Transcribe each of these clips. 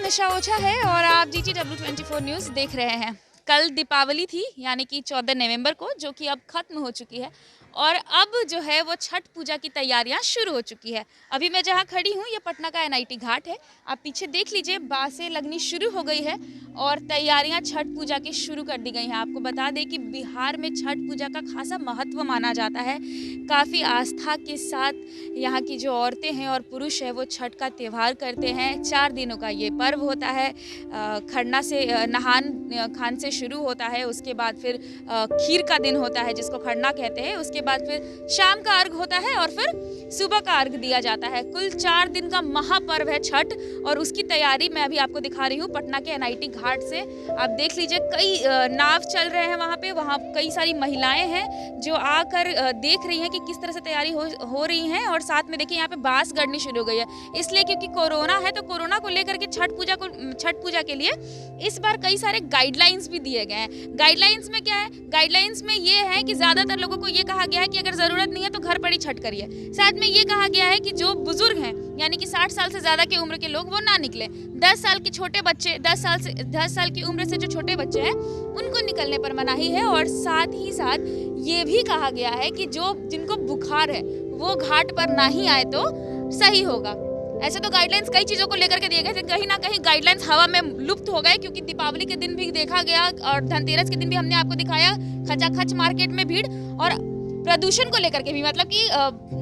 निशा ओझा है और आप GTW24 न्यूज़ देख रहे हैं। कल दीपावली थी यानी कि 14 नवंबर को, जो कि अब खत्म हो चुकी है और अब जो है वो छठ पूजा की तैयारियां शुरू हो चुकी है। अभी मैं जहां खड़ी हूं ये पटना का NIT घाट है। आप पीछे देख लीजिए, बासें लगनी शुरू हो गई है और तैयारियां छठ पूजा की शुरू कर दी गई हैं। आपको बता दें कि बिहार में छठ पूजा का खासा महत्व माना जाता है। काफ़ी आस्था के साथ यहाँ की जो औरतें हैं और पुरुष है वो छठ का त्यौहार करते हैं। 4 दिनों का ये पर्व होता है। खरना से नहान खान से शुरू होता है, उसके बाद फिर खीर का दिन होता है जिसको खरना कहते हैं, उसके बाद फिर शाम का अर्घ होता है और फिर सुबह का अर्घ दिया जाता है। कुल 4 दिन का महापर्व है छठ और उसकी तैयारी मैं अभी आपको दिखा रही हूँ पटना के NIT घाट से। आप देख लीजिए, कई नाव चल रहे हैं वहाँ कई सारी महिलाएं हैं जो आकर देख रही हैं कि किस तरह से तैयारी हो रही हैं। और साथ में देखिए यहाँ पे बांस गड़नी शुरू हो गई है, इसलिए क्योंकि कोरोना है तो कोरोना को लेकर के छठ पूजा के लिए इस बार कई सारे गाइडलाइंस भी दिए गए हैं। गाइडलाइंस में क्या है? गाइडलाइंस में ये है कि ज़्यादातर लोगों को ये कहा गया है कि अगर ज़रूरत नहीं है तो घर पर ही छठ करिए। साथ में ये कहा गया है कि जो बुजुर्ग हैं यानी कि 60 साल से ज़्यादा की उम्र के लोग वो ना निकले। 10 साल के छोटे बच्चे, 10 साल की उम्र से जो छोटे बच्चे हैं उनको निकलने पर मनाही है। और साथ ही साथ ये भी कहा गया है कि जिनको बुखार है वो घाट पर ना ही आए तो सही होगा। ऐसे तो गाइडलाइंस कई चीज़ों को लेकर के दिए गए थे, कहीं ना कहीं गाइडलाइंस हवा में लुप्त हो गए, क्योंकि दीपावली के दिन भी देखा गया और धनतेरस के दिन भी हमने आपको दिखाया खचाखच मार्केट में भीड़, और प्रदूषण को लेकर के भी, मतलब कि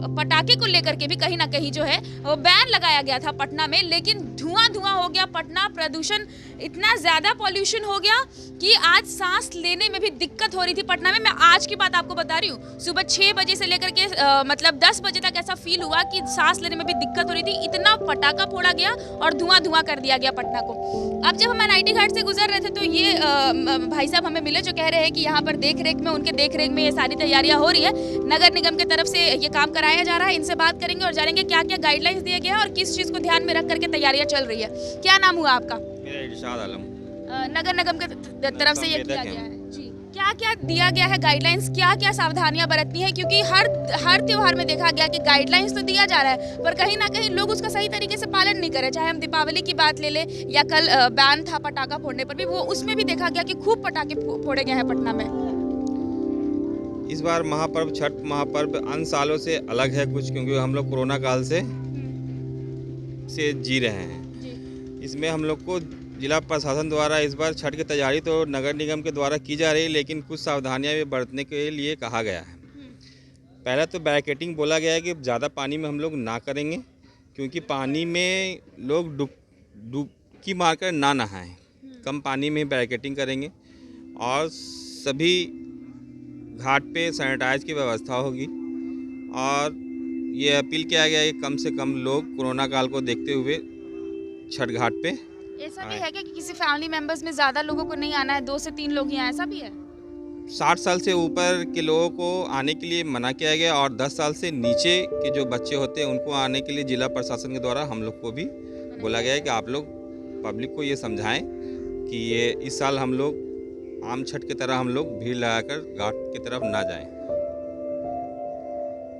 पटाखे को लेकर के भी कहीं ना कहीं जो है वो बैन लगाया गया था पटना में। लेकिन धुआं हो गया पटना, प्रदूषण इतना ज़्यादा पॉल्यूशन हो गया कि आज सांस लेने में भी दिक्कत हो रही थी पटना में। मैं आज की बात आपको बता रही हूँ, सुबह 6 बजे से लेकर के मतलब 10 बजे तक ऐसा फील हुआ कि सांस लेने में भी दिक्कत हो रही थी। इतना पटाखा फोड़ा गया और धुआं कर दिया गया पटना को। अब जब हम NIT घाट से गुजर रहे थे तो ये भाई साहब हमें मिले जो कह रहे हैं कि यहाँ पर उनके देख रेख में ये सारी तैयारियाँ हो रही है। नगर निगम की तरफ से ये काम कराया जा रहा है। इनसे बात करेंगे और जानेंगे क्या क्या गाइडलाइंस दिए गए हैं और किस चीज़ को ध्यान में रख करके तैयारियां चल रही है। क्या नाम हुआ आपका? मेरा इरशाद आलम। नगर निगम की तरफ से ये किया गया है जी। क्या क्या दिया गया है गाइडलाइंस, क्या क्या सावधानियां बरतनी है? क्योंकि हर त्योहार में देखा गया कि गाइडलाइंस तो दिया जा रहा है पर कहीं ना कहीं लोग उसका सही तरीके से पालन नहीं करे। चाहे हम दीपावली की बात ले लें या कल बैन था पटाखा फोड़ने पर भी, वो उसमें भी देखा गया कि खूब पटाखे फोड़े गए हैं पटना में। इस बार महापर्व छठ महापर्व अन्य सालों से अलग है कुछ, क्योंकि हम लोग कोरोना काल से जी रहे हैं। इसमें हम लोग को जिला प्रशासन द्वारा इस बार छठ की तैयारी तो नगर निगम के द्वारा की जा रही है, लेकिन कुछ सावधानियां भी बरतने के लिए कहा गया है। पहला तो बैरिकेडिंग बोला गया है कि ज़्यादा पानी में हम लोग ना करेंगे, क्योंकि पानी में लोग डुबकी मारकर ना नहाएं। कम पानी में बैरिकेडिंग करेंगे और सभी घाट पे सैनिटाइज की व्यवस्था होगी। और ये अपील किया गया है कि कम से कम लोग कोरोना काल को देखते हुए छठ घाट पे। ऐसा भी है कि किसी फैमिली मेंबर्स में ज़्यादा लोगों को नहीं आना है, 2 से 3 लोग ही आए, ऐसा भी है? 60 साल से ऊपर के लोगों को आने के लिए मना किया गया और 10 साल से नीचे के जो बच्चे होते हैं उनको आने के लिए जिला प्रशासन के द्वारा हम लोग को भी बोला गया है कि आप लोग पब्लिक को ये समझाएं कि ये इस साल हम लोग आम छठ की तरह हम लोग भीड़ लगाकर घाट की तरफ ना जाएं।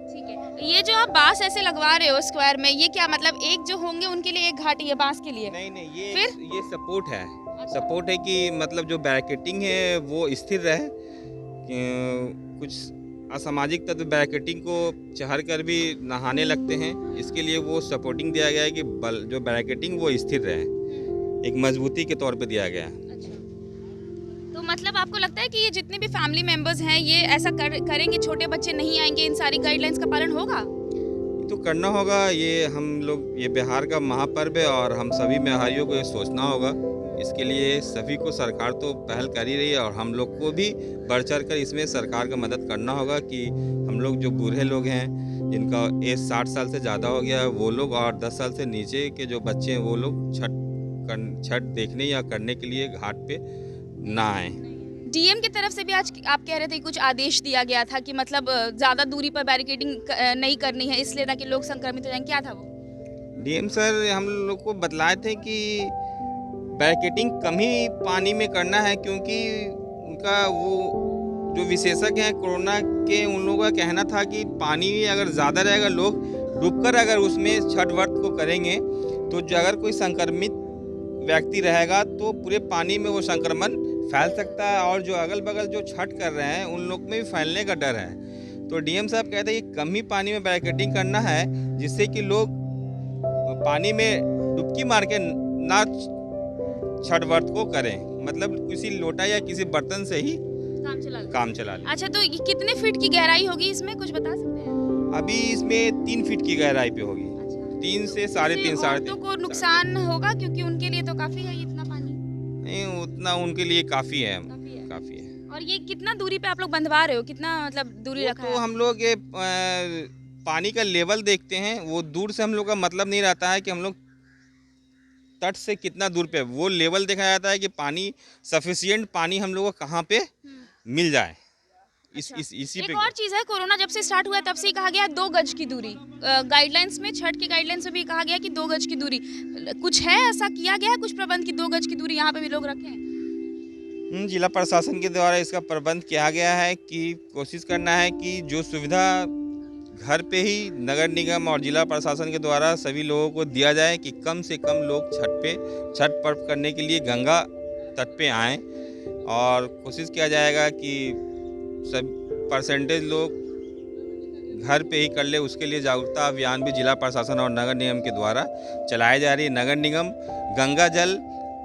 ठीक है, ये जो आप बांस ऐसे लगवा रहे हो स्क्वायर में, ये क्या मतलब एक जो होंगे उनके लिए एक घाटी है बांस के लिए? नहीं, ये सपोर्ट है। सपोर्ट है कि मतलब जो बैरिकेडिंग है वो स्थिर रहे। कुछ असामाजिक तत्व बैरिकेडिंग को चढ़ कर भी नहाने लगते हैं, इसके लिए वो सपोर्टिंग दिया गया है कि जो बैरिकेडिंग वो स्थिर रहे, एक मजबूती के तौर पे दिया गया है। तो मतलब आपको लगता है कि ये जितने भी फैमिली मेंबर्स हैं ये ऐसा करेंगे, छोटे बच्चे नहीं आएंगे, इन सारी गाइडलाइंस का पालन होगा? तो करना होगा। ये बिहार का महापर्व है और हम सभी बिहारियों को ये सोचना होगा। इसके लिए सभी को सरकार तो पहल कर ही रही है और हम लोग को भी बढ़ चढ़ कर इसमें सरकार का मदद करना होगा कि हम लोग जो बूढ़े लोग हैं जिनका एज 60 साल से ज़्यादा हो गया है वो लोग, और 10 साल से नीचे के जो बच्चे हैं वो लोग छठ देखने या करने के लिए घाट पे ना आए। DM की तरफ से भी आज आप कह रहे थे कुछ आदेश दिया गया था कि मतलब ज़्यादा दूरी पर बैरिकेडिंग नहीं करनी है, इसलिए ताकि लोग संक्रमित हो जाएं, क्या था वो? DM सर हम लोग को बतलाए थे कि बैरिकेडिंग कम ही पानी में करना है, क्योंकि उनका वो जो विशेषज्ञ हैं कोरोना के उन लोगों का कहना था कि पानी अगर ज़्यादा रहेगा, लोग डूबकर अगर उसमें छठ व्रत को करेंगे तो अगर कोई संक्रमित व्यक्ति रहेगा तो पूरे पानी में वो संक्रमण फैल सकता है, और जो अगल बगल जो छठ कर रहे हैं उन लोग में भी फैलने का डर है। तो डीएम साहब कहते हैं कि कम ही पानी में बैरिकेडिंग करना है, जिससे कि लोग पानी में डुबकी मार के ना छठ व्रत को करें, मतलब किसी लोटा या किसी बर्तन से ही काम चला लें। अच्छा, तो ये कितने फीट की गहराई होगी इसमें, कुछ बता सकते हैं? अभी इसमें 3 फीट की गहराई पे होगी। अच्छा। 3 से 3.5 औरतों को नुकसान होगा, क्योंकि उनके लिए तो काफी है इतना पानी। नहीं, उतना उनके लिए काफ़ी है। काफी है। और ये कितना दूरी पे आप लोग बंधवा रहे हो, कितना मतलब दूरी रखा तो है? हम लोग ये पानी का लेवल देखते हैं, वो दूर से हम लोग का मतलब नहीं रहता है कि हम लोग तट से कितना दूर पे, वो लेवल देखा जाता है कि पानी सफिशिएंट पानी हम लोग को कहाँ पे मिल जाए। इसी एक पे और चीज है, कोरोना जब से स्टार्ट हुआ है तब से ही कहा गया है 2 गज की दूरी। गाइडलाइंस में, छठ की गाइडलाइंस में भी कहा गया है कि 2 गज की दूरी। कुछ है ऐसा किया गया है, कुछ प्रबंध की 2 गज की दूरी यहाँ पे भी लोग रखें? जिला प्रशासन के द्वारा इसका प्रबंध किया गया है कि कोशिश करना है कि जो सुविधा घर पे ही नगर निगम और जिला प्रशासन के द्वारा सभी लोगों को दिया जाए कि कम से कम लोग छठ पर्व करने के लिए गंगा तट पे आएँ, और कोशिश किया जाएगा कि सब परसेंटेज लोग घर पे ही कर ले। उसके लिए जागरूकता अभियान भी जिला प्रशासन और नगर निगम के द्वारा चलाई जा रही है। नगर निगम गंगा जल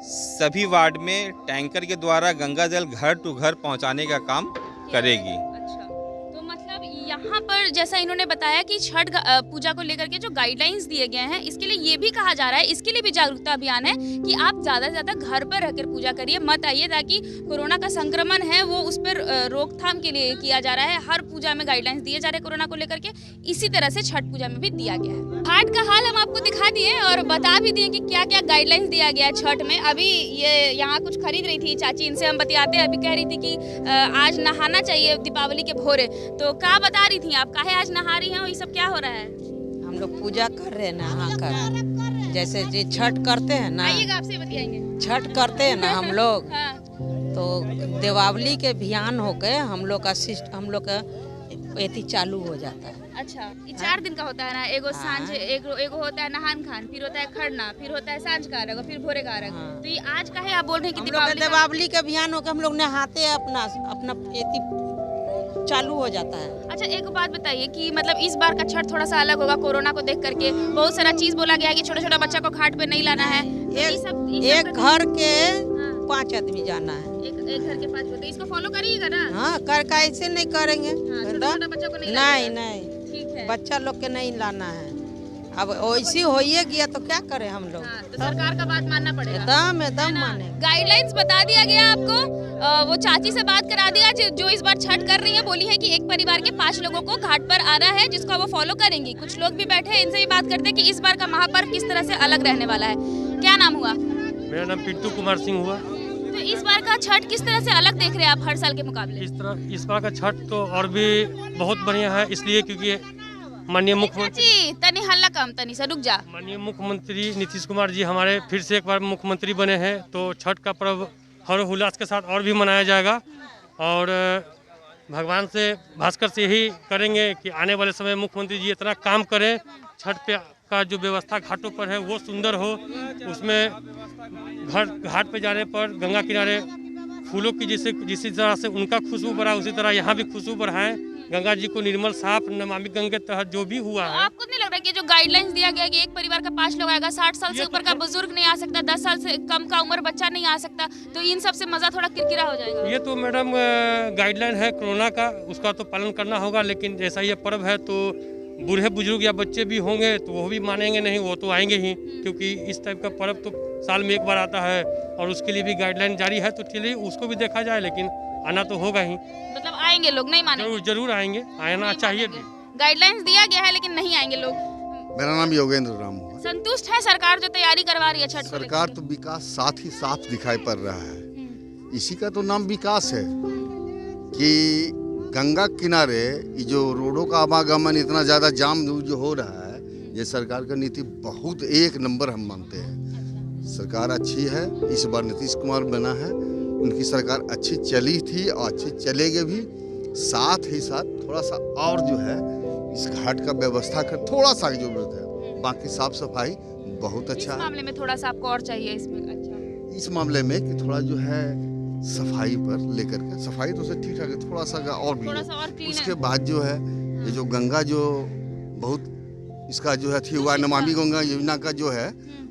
सभी वार्ड में टैंकर के द्वारा गंगा जल घर टू घर पहुंचाने का काम करेगी। अच्छा, तो मतलब यहाँ पर जैसा इन्होंने बताया कि छठ पूजा को लेकर के जो गाइडलाइंस दिए गए हैं, इसके लिए ये भी कहा जा रहा है, इसके लिए भी जागरूकता अभियान है कि आप ज़्यादा से ज़्यादा घर पर रहकर पूजा करिए, मत आइए, ताकि कोरोना का संक्रमण है वो उस पर रोकथाम के लिए किया जा रहा है। हर पूजा में गाइडलाइंस दिए जा रहे हैं कोरोना को लेकर के, इसी तरह से छठ पूजा में भी दिया गया है। घाट का हाल हम आपको दिखा दिए और बता भी दिए कि क्या क्या गाइडलाइंस दिया गया है छठ में। अभी ये यहाँ कुछ खरीद रही थी चाची, इनसे हम बतियाते हैं। अभी कह रही थी कि आज नहाना चाहिए दीपावली के भोरे, तो क्या बता रही थी आप, काहे आज नहा रही हैं और ये सब क्या हो रहा है? हम लोग पूजा कर रहे हैं नहा कर, जैसे जी छठ करते हैं ना, आइएगा आपसे बतियाएंगे। छठ करते हैं ना हम लोग, हाँ। तो दीपावली के अभियान होके हम लोग का एथी चालू हो जाता है। अच्छा, ये 4 दिन का होता है ना, एगो सांझ, एगो होता है नहान खान, फिर होता है खरना, फिर होता है सांझ का अर्घ, फिर भोरे का अर्घ। हाँ। तो ये आज का है, आप बोल रहे हैं कि हम लोग दीपावली के अभियान होके हम लोग नहाते हैं, अपना एथी चालू हो जाता है। अच्छा, एक बात बताइए कि मतलब इस बार का छठ थोड़ा सा अलग होगा कोरोना को देख करके। बहुत सारा चीज बोला गया है कि छोटा छोटा बच्चा को घाट पे नहीं लाना है। एक घर के 5 आदमी जाना है। एक घर के 5, तो इसको फॉलो करिएगा ना? हाँ, कर कैसे नहीं करेंगे? छोटा बच्चा को नहीं, ठीक है। बच्चा लोग के नहीं लाना है। अब वैसी हो ही गया तो क्या करें हम लोग? तो सरकार का बात मानना पड़ेगा। एकदम माने। गाइडलाइंस बता दिया गया आपको। वो चाची से बात करा दिया जो इस बार छठ कर रही है। बोली है कि एक परिवार के 5 लोगों को घाट पर आना है, जिसको वो फॉलो करेंगी। कुछ लोग भी बैठे हैं, इनसे भी बात करते हैं कि इस बार का महापर्व किस तरह से अलग रहने वाला है। क्या नाम हुआ? मेरा नाम पिंटू कुमार सिंह हुआ। तो इस बार का छठ किस तरह से अलग देख रहे हैं आप हर साल के मुकाबले? इस बार का छठ तो और भी बहुत बढ़िया है, इसलिए क्योंकि माननीय मुख्यमंत्री, तनी हल्ला कम, तनी से रुक जा। माननीय मुख्यमंत्री नीतीश कुमार जी हमारे फिर से एक बार मुख्यमंत्री बने हैं, तो छठ का पर्व हर्षोल्लास के साथ और भी मनाया जाएगा। और भगवान से, भास्कर से यही करेंगे कि आने वाले समय मुख्यमंत्री जी इतना काम करें, छठ पे का जो व्यवस्था घाटों पर है वो सुंदर हो। उसमें घाट पे जाने पर गंगा किनारे फूलों की जिस तरह से उनका खुशबू बढ़ा, उसी तरह यहाँ भी खुशबू बढ़ाएं। गंगा जी को निर्मल साफ नमामि गंगे के तहत जो भी हुआ है। आपको नहीं लग रहा कि जो गाइडलाइंस दिया गया कि एक परिवार का 5 लोग आएगा, 60 साल से ऊपर का बुजुर्ग नहीं आ सकता, 10 साल से कम का उम्र बच्चा नहीं आ सकता, तो इन सब से मजा थोड़ा किरकिरा हो जाएगा? ये तो मैडम गाइडलाइन है कोरोना का, उसका तो पालन करना होगा। लेकिन जैसा ये पर्व है तो बूढ़े बुजुर्ग या बच्चे भी होंगे तो वो भी मानेंगे नहीं, वो तो आएंगे ही, क्योंकि इस टाइप का पर्व तो साल में एक बार आता है और उसके लिए भी गाइडलाइन जारी है। तो चलिए उसको भी देखा जाए, लेकिन आना तो होगा ही। मतलब आएंगे लोग, नहीं मानेंगे? जरूर आएंगे, आना चाहिए भी। गाइडलाइंस दिया गया है लेकिन नहीं आएंगे लोग। मेरा नाम योगेंद्र राम हुआ। संतुष्ट है सरकार जो तैयारी करवा रही है छठ? सरकार तो विकास साथ ही साथ दिखाई पड़ रहा है। इसी का तो नाम विकास है कि गंगा किनारे ये जो रोडों का आवागमन इतना ज़्यादा जाम जो हो रहा है, ये सरकार का नीति बहुत 1 नंबर हम मानते हैं। सरकार अच्छी है, इस बार नीतीश कुमार बना है, उनकी सरकार अच्छी चली थी और अच्छी चलेगी भी। साथ ही साथ थोड़ा सा और जो है इस घाट का व्यवस्था कर थोड़ा सा जरूरत है, बाकी साफ सफाई बहुत अच्छा है। इस मामले में थोड़ा सा आपको और चाहिए इसमें? अच्छा, इस मामले में कि थोड़ा जो है सफाई पर लेकर के, सफाई तो से ठीक ठाक है, थोड़ा सा और भी थोड़ा है। सा और क्लीन उसके बाद जो है ये जो गंगा जो बहुत इसका जो है थी हुआ नमामि गंगा योजना का जो है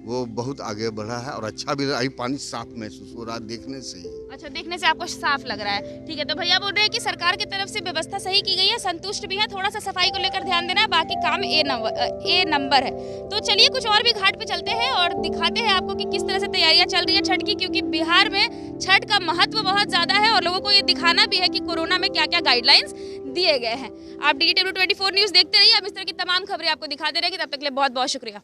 वो बहुत आगे बढ़ा है और अच्छा भी रहा, पानी साफ महसूस हो रहा है देखने से ही। अच्छा, देखने से आपको साफ लग रहा है। ठीक है, तो भैया बोल रहे हैं कि सरकार की तरफ से व्यवस्था सही की गई है, संतुष्ट भी है, थोड़ा सा सफाई को लेकर ध्यान देना है, बाकी काम ए नंबर है। तो चलिए कुछ और भी घाट पे चलते हैं और दिखाते हैं आपको कि किस तरह से तैयारियां चल रही है छठ की, क्योंकि बिहार में छठ का महत्व बहुत ज़्यादा है और लोगों को ये दिखाना भी है कि कोरोना में क्या क्या गाइडलाइंस दिए गए हैं। आप DTW24 न्यूज़ देखते रहिए, हम इस तरह की तमाम खबरें आपको दिखाते रहेंगे। तब तक के लिए बहुत बहुत शुक्रिया।